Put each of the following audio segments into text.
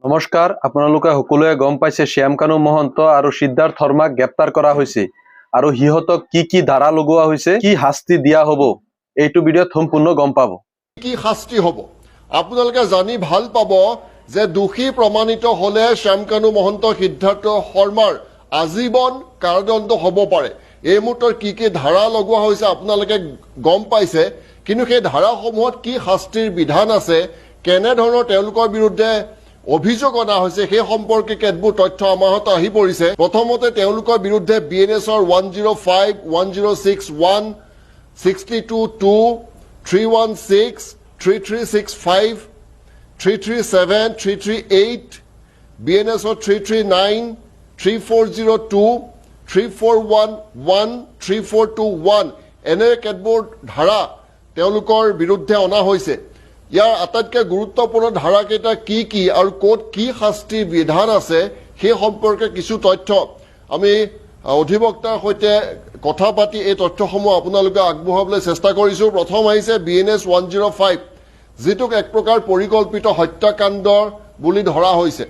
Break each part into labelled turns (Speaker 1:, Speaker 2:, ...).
Speaker 1: নমস্কাৰ, আপোনালোকে সকলোৱে গম পাইছে শ্যামকানু মহন্ত আৰু সিদ্ধাৰ্থ শৰ্মাক গ্ৰেপ্তাৰ কৰা হৈছে আৰু সিহঁতক কি ধাৰা লগোৱা হৈছে, কি শাস্তি দিয়া হ'ব, এইটো ভিডিঅ'ত সম্পূৰ্ণ গম পাব।
Speaker 2: কি শাস্তি হ'ব আপোনালোকে জানি ভাল পাব যে দোষী প্ৰমাণিত হলে শ্যামকানু মহন্ত সিদ্ধাৰ্থ শৰ্মাৰ আজীৱন কাৰাদণ্ড হ'ব পাৰে। এই মুহূৰ্তত কি ধাৰা লগোৱা হৈছে আপোনালোকে গম পাইছে, কিন্তু সেই ধাৰাসমূহত কি শাস্তিৰ বিধান আছে, কেনেধৰণৰ তেওঁলোকৰ বিৰুদ্ধে অভিযোগ অনা হৈছে সেই সম্পৰ্কে কেতবোৰ তথ্য আমাৰ হাতত আহি পৰিছে। প্ৰথমতে তেওঁলোকৰ বিৰুদ্ধে BNSৰ 105, 1061, 62(2), 316, 3365, 337, 338, BNSৰ 339, 3402, 3411, 3421 এনে কেতবোৰ ধাৰা তেওঁলোকৰ বিৰুদ্ধে অনা হৈছে। ইয়াৰ আটাইতকৈ গুৰুত্বপূৰ্ণ ধাৰাকেইটা কি আৰু ক'ত কি শাস্তিৰ বিধান আছে সেই সম্পৰ্কে কিছু তথ্য আমি অধিবক্তাৰ সৈতে কথা পাতি এই তথ্যসমূহ আপোনালোকে আগবঢ়াবলৈ চেষ্টা কৰিছোঁ। প্ৰথম আহিছে BNS 105, যিটোক এক প্ৰকাৰ পৰিকল্পিত হত্যাকাণ্ড বুলি ধৰা হৈছে।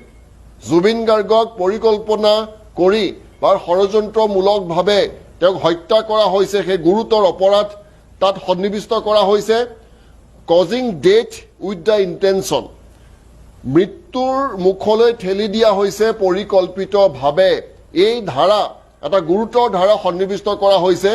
Speaker 2: জুবিন গাৰ্গক পৰিকল্পনা কৰি বা ষড়যন্ত্ৰমূলকভাৱে তেওঁক হত্যা কৰা হৈছে, সেই গুৰুতৰ অপৰাধ তাত সন্নিৱিষ্ট কৰা হৈছে। Causing death with the intention, মৃত্যুৰ মুখলৈ ঠেলি দিয়া হৈছে পৰিকল্পিতভাৱে। এই ধাৰা এটা গুৰুতৰ ধাৰা সন্নিৱিষ্ট কৰা হৈছে।